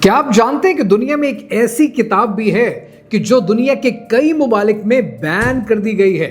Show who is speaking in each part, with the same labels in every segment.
Speaker 1: क्या आप जानते हैं कि दुनिया में एक ऐसी किताब भी है कि जो दुनिया के कई ममालिक में बैन कर दी गई है।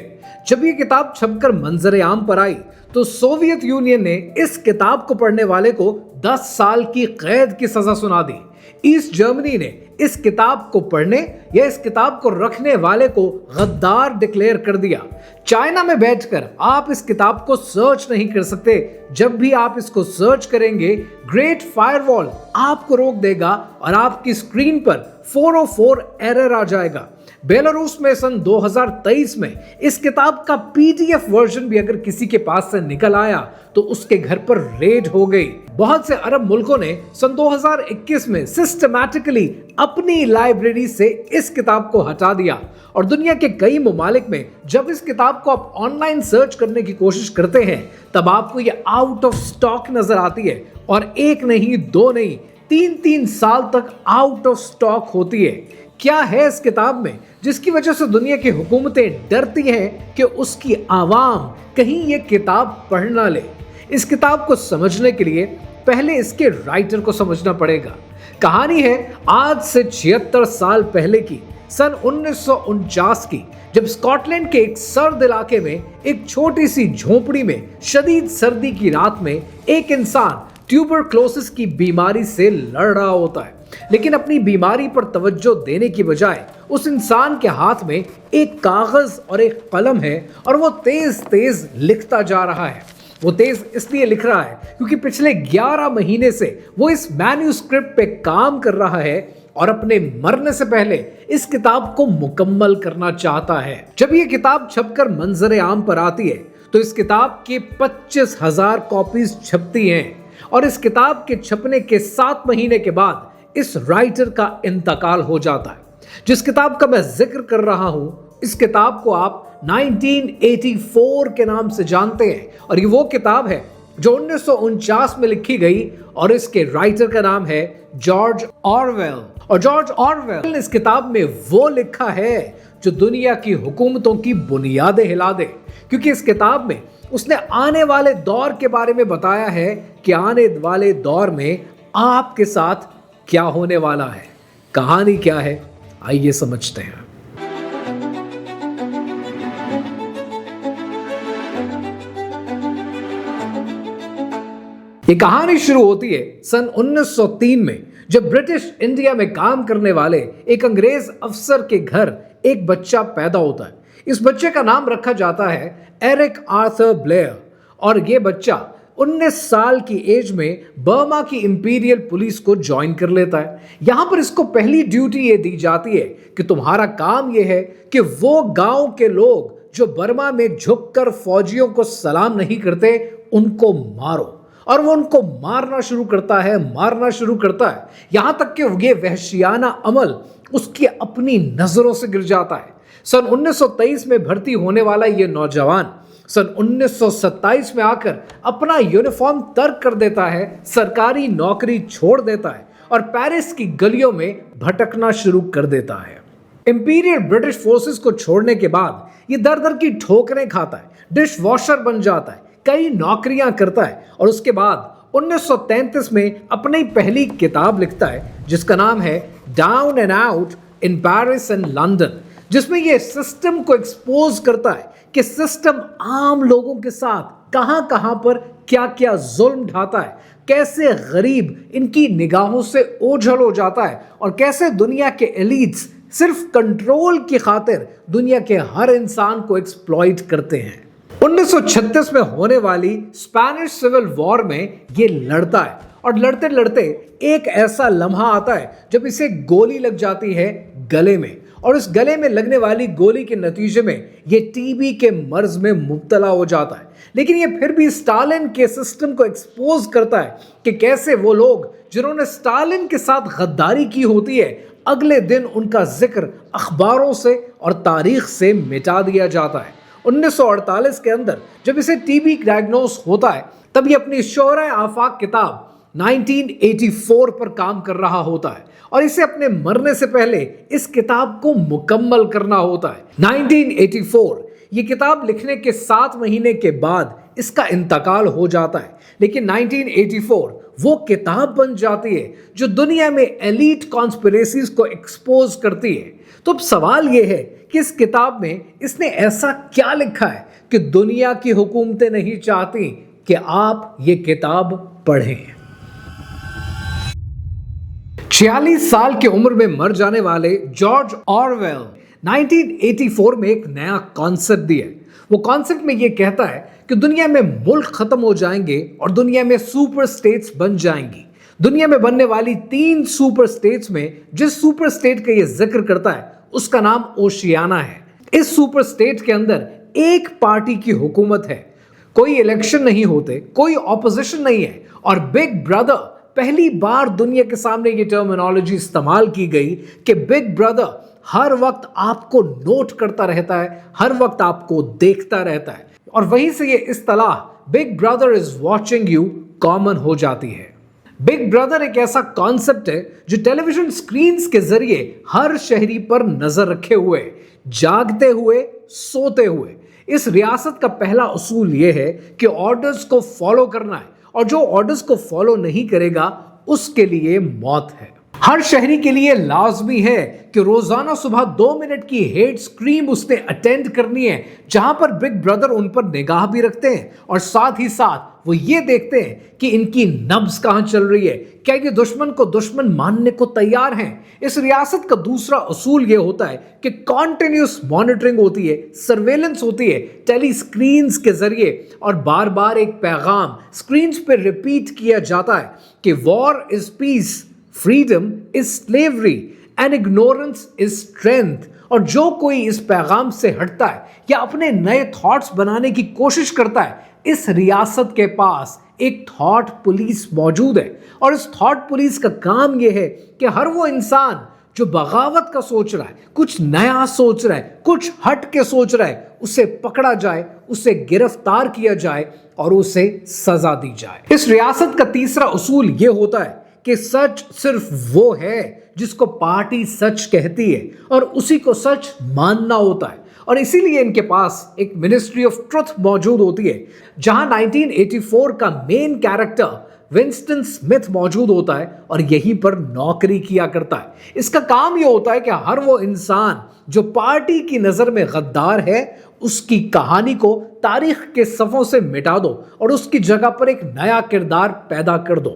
Speaker 1: जब ये किताब छपकर मंजर आम पर आई तो सोवियत यूनियन ने इस किताब को पढ़ने वाले को 10 साल की कैद की सजा सुना दी। ईस्ट जर्मनी ने इस किताब को पढ़ने या इस किताब को रखने वाले को गद्दार डिक्लेयर कर दिया। चाइना में बैठकर आप इस किताब को सर्च नहीं कर सकते। जब भी आप इसको सर्च करेंगे ग्रेट फायरवॉल आपको रोक देगा और आपकी स्क्रीन पर 404 एरर आ जाएगा। बेलारूस में सन 2023 में इस किताब का पीडीएफ वर्जन भी अगर किसी के पास से निकल आया तो उसके घर पर रेड हो गई। बहुत से अरब मुल्कों ने सन 2021 में सिस्टमैटिकली अपनी लाइब्रेरी से इस किताब को हटा दिया और दुनिया के कई ममालिक में जब इस किताब को आप ऑनलाइन सर्च करने की कोशिश करते हैं तब आपको ये आउट ऑफ स्टॉक नजर आती है और एक नहीं, दो नहीं, 3-3 साल तक आउट ऑफ स्टॉक होती है। क्या है इस किताब में जिसकी वजह से दुनिया की हुकूमतें डरती हैं कि उसकी आवाम कहीं ये किताब पढ़ ना ले? इस किताब को समझने के लिए पहले इसके राइटर को समझना पड़ेगा। कहानी है आज से 76 साल पहले की, सन 1949 की, जब स्कॉटलैंड के एक सर्द इलाके में एक छोटी सी झोपड़ी में शदीद सर्दी की रात में एक इंसान ट्यूबरक्लोसिस की बीमारी से लड़ रहा होता है। लेकिन अपनी बीमारी पर तवज्जो देने की बजाय उस इंसान के हाथ में एक कागज और एक कलम है और वो तेज तेज लिखता जा रहा है। वो तेज इसलिए लिख रहा है क्योंकि पिछले 11 महीने से वो इस मैन्यूस्क्रिप्ट पे काम कर रहा है और अपने मरने से पहले इस किताब को मुकम्मल करना चाहता है। जब ये किताब छपकर मंजर आम पर आती है तो इस किताब के 25,000 कॉपीज छपती हैं और इस किताब के छपने के 7 महीने के बाद इस राइटर का इंतकाल हो जाता है। जिस किताब का मैं जिक्र कर रहा हूं इस किताब को आप 1984 के नाम से जानते हैं और ये वो किताब है जो 1949 में लिखी गई और इसके राइटर का नाम है जॉर्ज ऑरवेल। और जॉर्ज ऑरवेल ने इस किताब में वो लिखा है जो दुनिया की हुकूमतों की बुनियादें हिला दे, क्योंकि इस किताब में उसने आने वाले दौर के बारे में बताया है कि आने वाले दौर में आपके साथ क्या होने वाला है। कहानी क्या है, आइए समझते हैं। ये कहानी शुरू होती है सन 1903 में जब ब्रिटिश इंडिया में काम करने वाले एक अंग्रेज अफसर के घर एक बच्चा पैदा होता है। इस बच्चे का नाम रखा जाता है एरिक आर्थर ब्लेयर और ये बच्चा 19 साल की एज में बर्मा की इंपीरियल पुलिस को ज्वाइन कर लेता है। यहां पर इसको पहली ड्यूटी ये दी जाती है कि तुम्हारा काम ये है कि वो गांव के लोग जो बर्मा में झुककर फौजियों को सलाम नहीं करते उनको मारो। और वो उनको मारना शुरू करता है यहां तक कि ये वहशियाना अमल उसकी अपनी नजरों से गिर जाता है। सन 1923 में भर्ती होने वाला ये नौजवान सन 1927 में आकर अपना यूनिफॉर्म तर्क कर देता है, सरकारी नौकरी छोड़ देता है और पेरिस की गलियों में भटकना शुरू कर देता है। इंपीरियल ब्रिटिश फोर्सेस को छोड़ने के बाद ये दर दर की ठोकरें खाता है, डिश वॉशर बन जाता है, कई नौकरियां करता है और उसके बाद 1933 में अपनी पहली किताब लिखता है जिसका नाम है down and out in Paris and London, जिसमें ये सिस्टम को एक्सपोज करता है कि सिस्टम आम लोगों के साथ कहां पर क्या जुल्म ढाता है, कैसे गरीब इनकी निगाहों से ओझल हो जाता है और कैसे दुनिया के एलीट्स सिर्फ कंट्रोल की खातिर दुनिया के हर इंसान को एक्सप्लॉइट करते हैं। 1936 में होने वाली स्पेनिश सिविल वॉर में ये लड़ता है और लड़ते लड़ते एक ऐसा लम्हा आता है जब इसे गोली लग जाती है गले में और इस गले में लगने वाली गोली के नतीजे में ये टीबी के मर्ज में मुब्तला हो जाता है। लेकिन ये फिर भी स्टालिन के सिस्टम को एक्सपोज करता है कि कैसे वो लोग जिन्होंने स्टालिन के साथ गद्दारी की होती है अगले दिन उनका जिक्र अखबारों से और तारीख से मिटा दिया जाता है। 1948 के अंदर जब इसे टीबी डायग्नोस होता है तब ये अपनी शोहरा आफाक किताब 1984 पर काम कर रहा होता है और इसे अपने मरने से पहले इस किताब को मुकम्मल करना होता है। 1984 ये किताब लिखने के 7 महीने के बाद इसका इंतकाल हो जाता है, लेकिन 1984 वो किताब बन जाती है जो दुनिया में एलीट कॉन्स्पिरेसीज को एक्सपोज करती है। तो अब सवाल यह है कि इस किताब में इसने ऐसा क्या लिखा है कि दुनिया की हुकूमतें नहीं चाहती कि आप ये किताब पढ़ें। 46 साल की उम्र में मर जाने वाले जॉर्ज ऑरवेल 1984 में एक नया कॉन्सेप्ट दिया। वो कॉन्सेप्ट में ये कहता है कि दुनिया में मुल्क खत्म हो जाएंगे और दुनिया में सुपर स्टेट्स बन जाएंगी। दुनिया में बनने वाली 3 सुपर स्टेट्स में जिस सुपर स्टेट का ये जिक्र करता है उसका नाम ओशियाना है। इस सुपर स्टेट के अंदर एक पार्टी की हुकूमत है, कोई इलेक्शन नहीं होते, कोई ऑपोजिशन नहीं है और बिग ब्रदर, पहली बार दुनिया के सामने ये टर्मिनोलॉजी इस्तेमाल की गई कि बिग ब्रदर हर वक्त आपको नोट करता रहता है, हर वक्त आपको देखता रहता है और वहीं से ये इस्तेलाह big brother is watching you common हो जाती है। बिग ब्रदर एक ऐसा कॉन्सेप्ट है जो टेलीविजन स्क्रीन्स के जरिए हर शहरी पर नजर रखे हुए, जागते हुए, सोते हुए। इस रियासत का पहला उसूल यह है कि ऑर्डर्स को फॉलो करना है और जो ऑर्डर्स को फॉलो नहीं करेगा उसके लिए मौत है। हर शहरी के लिए लाजमी है कि रोजाना सुबह 2 मिनट की हेट स्क्रीम उसने अटेंड करनी है, जहां पर बिग ब्रदर उन पर निगाह भी रखते हैं और साथ ही साथ वो ये देखते हैं कि इनकी नब्ज कहां चल रही है, क्या ये दुश्मन को दुश्मन मानने को तैयार हैं। इस रियासत का दूसरा उसूल ये होता है कि कॉन्टिन्यूस मॉनिटरिंग होती है, सर्वेलेंस होती है टेली स्क्रीन्स के जरिए और बार बार एक पैगाम स्क्रीन्स पर रिपीट किया जाता है कि war is peace, freedom is slavery and ignorance is strength. और जो कोई इस पैगाम से हटता है या अपने नए थॉट्स बनाने की कोशिश करता है, इस रियासत के पास एक थॉट पुलिस मौजूद है और इस थॉट पुलिस का काम यह है कि हर वो इंसान जो बगावत का सोच रहा है, कुछ नया सोच रहा है, कुछ हट के सोच रहा है, उसे पकड़ा जाए, उसे गिरफ्तार किया जाए और उसे सजा दी जाए। इस रियासत का तीसरा उसूल यह होता है कि सच सिर्फ वो है जिसको पार्टी सच कहती है और उसी को सच मानना होता है और इसीलिए इनके पास एक मिनिस्ट्री ऑफ ट्रुथ मौजूद होती है जहां 1984 का मेन कैरेक्टर विंस्टन स्मिथ मौजूद होता है और यहीं पर नौकरी किया करता है। इसका काम यह होता है कि हर वो इंसान जो पार्टी की नजर में गद्दार है उसकी कहानी को तारीख के सफ़ों से मिटा दो और उसकी जगह पर एक नया किरदार पैदा कर दो।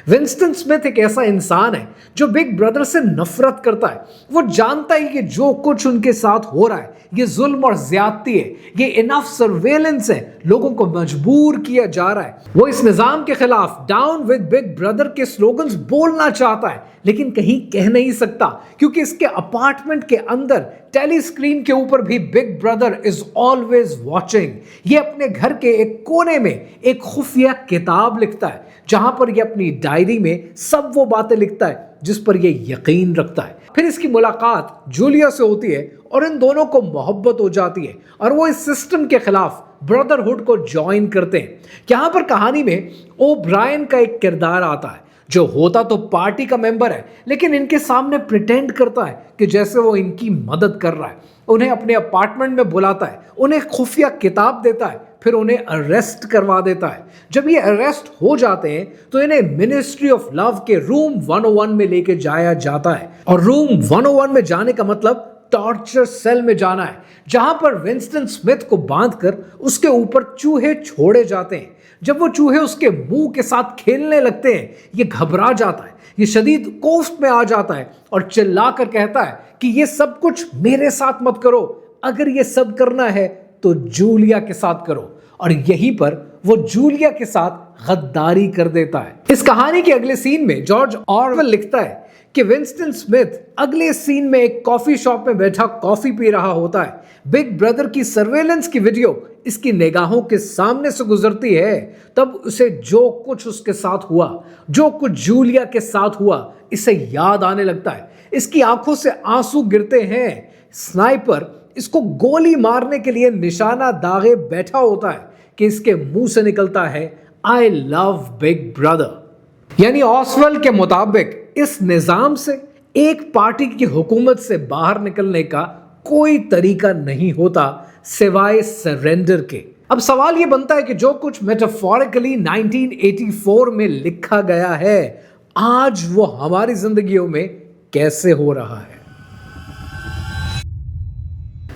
Speaker 1: विंस्टन स्मिथ एक ऐसा इंसान है जो बिग ब्रदर से नफरत करता है। वो जानता है कि जो कुछ उनके साथ हो रहा है ये जुल्म और ज्यादती है, ये इनफ सर्वेलेंस है, लोगों को मजबूर किया जा रहा है। वो इस निजाम के खिलाफ डाउन विद बिग ब्रदर के स्लोगन्स बोलना चाहता है लेकिन कहीं कह नहीं सकता क्योंकि इसके अपार्टमेंट के अंदर टेली स्क्रीन के ऊपर भी big brother is always watching. ये अपने घर के एक कोने में एक खुफिया किताब लिखता है जहां पर ये अपनी डायरी में सब वो बातें लिखता है जिस पर ये यकीन रखता है। फिर इसकी मुलाकात जूलिया से होती है और इन दोनों को मोहब्बत हो जाती है और वो इस सिस्टम के खिलाफ ब्रदरहुड को ज्वाइन करते हैं। यहां पर कहानी में ओब्रायन का एक किरदार आता है जो होता तो पार्टी का मेंबर है लेकिन इनके सामने प्रिटेंड करता है कि जैसे वो इनकी मदद कर रहा है। उन्हें अपने अपार्टमेंट में बुलाता है, उन्हें खुफिया किताब देता है, फिर उन्हें अरेस्ट करवा देता है। जब ये अरेस्ट हो जाते हैं तो इन्हें मिनिस्ट्री ऑफ लव के रूम 101 में लेके जाया जाता है और रूम 101 में जाने का मतलब टॉर्चर सेल में जाना है जहां पर विंस्टन स्मिथ को बांधकर उसके ऊपर चूहे छोड़े जाते हैं। जब वो चूहे उसके मुंह के साथ खेलने लगते हैं ये घबरा जाता है, ये शदीद कोफ्त में आ जाता है और चिल्लाकर कहता है कि ये सब कुछ मेरे साथ मत करो, अगर ये सब करना है तो जूलिया के साथ करो। और यहीं पर वो जूलिया के साथ गद्दारी कर देता है। इस कहानी के अगले सीन में जॉर्ज ऑरवेल लिखता है कि विंस्टन स्मिथ अगले सीन में एक कॉफी शॉप में बैठा कॉफी पी रहा होता है। बिग ब्रदर की सर्वेलेंस की वीडियो इसकी निगाहों के सामने से गुजरती है। तब उसे जो कुछ उसके साथ हुआ, जो कुछ जूलिया के साथ हुआ, इसे याद आने लगता है। इसकी आंखों से आंसू गिरते हैं। स्नाइपर इसको गोली मारने के लिए निशाना दागे बैठा होता है कि इसके मुंह से निकलता है आई लव बिग ब्रदर। यानी ऑसवेल के मुताबिक इस निजाम से, एक पार्टी की हुकूमत से बाहर निकलने का कोई तरीका नहीं होता सिवाय सरेंडर के। अब सवाल यह बनता है कि जो कुछ मेटाफोरिकली 1984 में लिखा गया है, आज वो हमारी जिंदगियों में कैसे हो रहा है।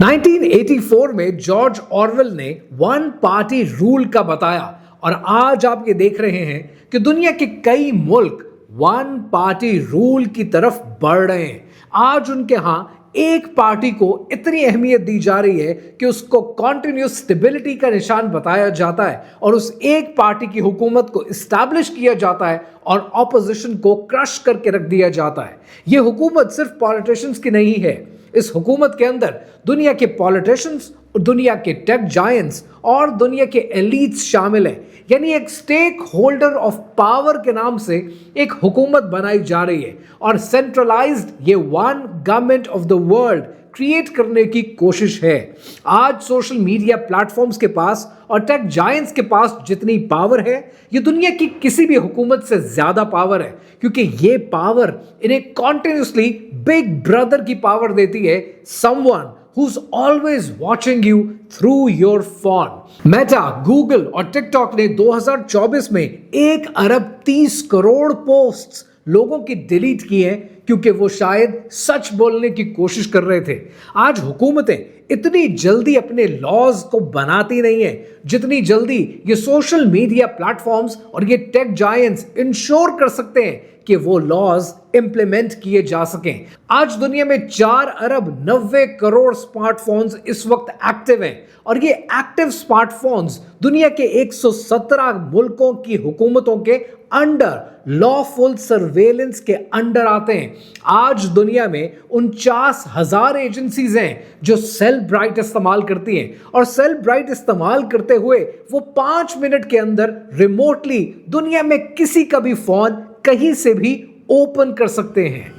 Speaker 1: 1984 में जॉर्ज ऑरवेल ने वन पार्टी रूल का बताया और आज आप ये देख रहे हैं कि दुनिया के कई मुल्क वन पार्टी रूल की तरफ बढ़ रहे हैं। आज उनके यहां एक पार्टी को इतनी अहमियत दी जा रही है कि उसको कॉन्टिन्यूस स्टेबिलिटी का निशान बताया जाता है और उस एक पार्टी की हुकूमत को इस्टेब्लिश किया जाता है और ऑपोजिशन को क्रश करके रख दिया जाता है। यह हुकूमत सिर्फ पॉलिटिशियंस की नहीं है। इस हुकूमत के अंदर दुनिया के पॉलिटिशियंस, दुनिया के टेक जायंट्स और दुनिया के एलीट्स शामिल हैं। यानी एक स्टेक होल्डर ऑफ पावर के नाम से एक हुकूमत बनाई जा रही है और सेंट्रलाइज्ड ये one government of the world create करने की कोशिश है। आज सोशल मीडिया प्लेटफॉर्म्स के पास और टेक जायंट्स के पास जितनी पावर है, ये दुनिया की किसी भी हुकूमत से ज्यादा पावर है, क्योंकि ये पावर इन्हें कॉन्टिन्यूसली बिग ब्रदर की पावर देती है, someone who's always watching you through your phone। Meta, Google और टिकटॉक ने 2024 में 1 अरब 30 करोड़ पोस्ट्स लोगों की डिलीट की हैं क्योंकि वो शायद सच बोलने की कोशिश कर रहे थे। आज हुकूमतें इतनी जल्दी अपने लॉज को बनाती नहीं है जितनी जल्दी ये सोशल मीडिया प्लेटफॉर्म्स और ये टेक जायंट्स इंश्योर कर सकते हैं कि वो लॉज इंप्लीमेंट किए जा सकें। आज दुनिया में 4 अरब 90 करोड़ स्मार्टफोन्स इस वक्त एक्टिव हैं और ये एक्टिव स्मार्टफोन्स दुनिया के 117 मुल्कों की हुकूमतों के अंडर लॉफुल सर्वेलेंस के अंडर आते हैं। आज दुनिया में 49,000 एजेंसीज हैं जो सेल ब्राइट इस्तेमाल करती हैं और सेल ब्राइट इस्तेमाल करते हुए वो 5 मिनट के अंदर रिमोटली दुनिया में किसी का भी फोन कहीं से भी ओपन कर सकते हैं।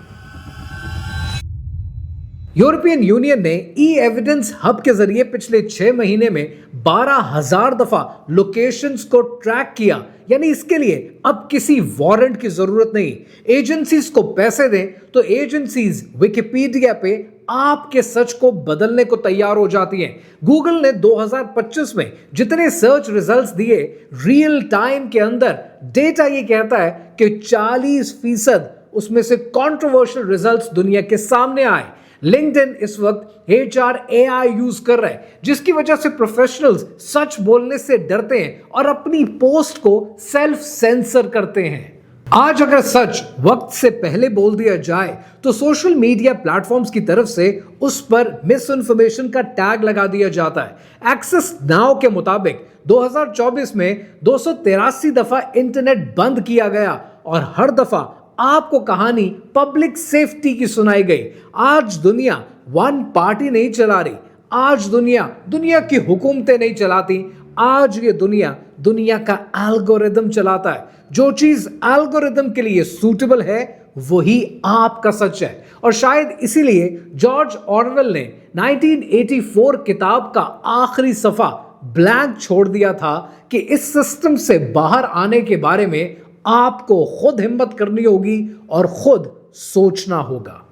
Speaker 1: यूरोपियन यूनियन ने ई एविडेंस हब के जरिए पिछले 6 महीने में 12,000 दफा लोकेशंस को ट्रैक किया। यानी इसके लिए अब किसी वारंट की जरूरत नहीं। एजेंसीज को पैसे दें तो एजेंसीज विकिपीडिया पे आपके सच को बदलने को तैयार हो जाती हैं। गूगल ने 2025 में जितने सर्च रिजल्ट्स दिए, रियल टाइम के अंदर डेटा ये कहता है कि 40% उसमें से कंट्रोवर्शियल रिजल्ट्स दुनिया के सामने आए। लिंक्डइन इस वक्त HRAI यूज कर रहा है, जिसकी वजह से प्रोफेशनल्स सच बोलने से डरते हैं और अपनी पोस्ट को सेल्फ सेंसर करते हैं। आज अगर सच वक्त से पहले बोल दिया जाए तो सोशल मीडिया प्लेटफॉर्म्स की तरफ से उस पर मिस इन्फॉर्मेशन का टैग लगा दिया जाता है। एक्सेस नाउ के मुताबिक 2024 में 283 दफा इंटरनेट बंद किया गया और हर दफा आपको कहानी पब्लिक सेफ्टी की सुनाई गई। आज दुनिया वन पार्टी नहीं चला रही। आज दुनिया की हुकूमतें नहीं चलाती। आज ये दुनिया का एल्गोरिदम चलाता है। जो चीज एल्गोरिदम के लिए सूटेबल है वही आपका सच है। और शायद इसीलिए जॉर्ज ऑरवेल ने 1984 किताब का आखिरी सफा ब्लैंक छोड़ दिया था कि इस सिस्टम से बाहर आने के बारे में आपको खुद हिम्मत करनी होगी और खुद सोचना होगा।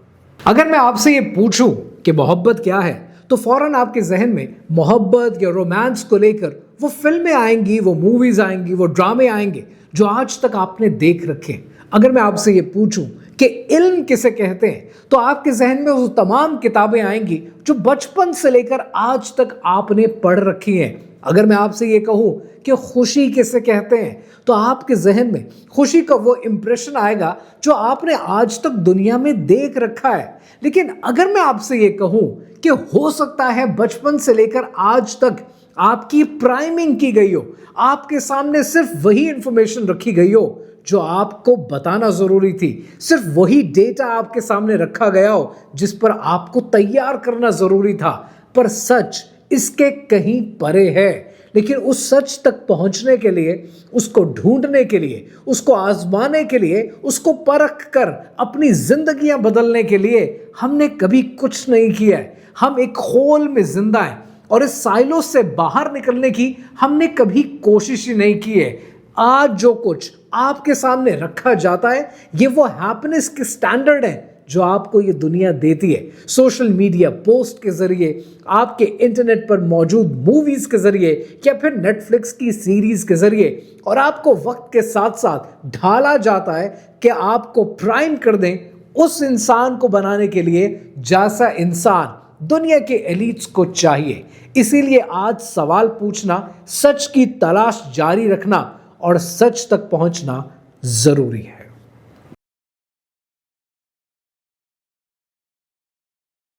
Speaker 1: अगर मैं आपसे ये पूछूं कि मोहब्बत क्या है तो फौरन आपके जहन में मोहब्बत या रोमांस को लेकर वो फिल्में आएंगी, वो मूवीज आएंगी, वो ड्रामे आएंगे जो आज तक आपने देख रखे। अगर मैं आपसे ये पूछूं कि इल्म किसे कहते हैं तो आपके जहन में वो तमाम किताबें आएंगी जो बचपन से लेकर आज तक आपने पढ़ रखी हैं। अगर मैं आपसे ये कहूं कि खुशी किसे कहते हैं तो आपके जहन में खुशी का वो इंप्रेशन आएगा जो आपने आज तक दुनिया में देख रखा है। लेकिन अगर मैं आपसे ये कहूं कि हो सकता है बचपन से लेकर आज तक आपकी प्राइमिंग की गई हो, आपके सामने सिर्फ वही इंफॉर्मेशन रखी गई हो जो आपको बताना जरूरी थी, सिर्फ वही डेटा आपके सामने रखा गया हो जिस पर आपको तैयार करना जरूरी था, पर सच इसके कहीं परे है। लेकिन उस सच तक पहुंचने के लिए, उसको ढूंढने के लिए, उसको आजमाने के लिए, उसको परख कर अपनी जिंदगियां बदलने के लिए हमने कभी कुछ नहीं किया है। हम एक खोल में जिंदा हैं और इस साइलो से बाहर निकलने की हमने कभी कोशिश ही नहीं की है। आज जो कुछ आपके सामने रखा जाता है ये वो हैप्पीनेस के स्टैंडर्ड है जो आपको ये दुनिया देती है, सोशल मीडिया पोस्ट के जरिए, आपके इंटरनेट पर मौजूद मूवीज के जरिए या फिर नेटफ्लिक्स की सीरीज के जरिए, और आपको वक्त के साथ साथ ढाला जाता है कि आपको प्राइम कर दें उस इंसान को बनाने के लिए जैसा इंसान दुनिया के एलिट्स को चाहिए। इसीलिए आज सवाल पूछना, सच की तलाश जारी रखना और सच तक पहुंचना जरूरी है।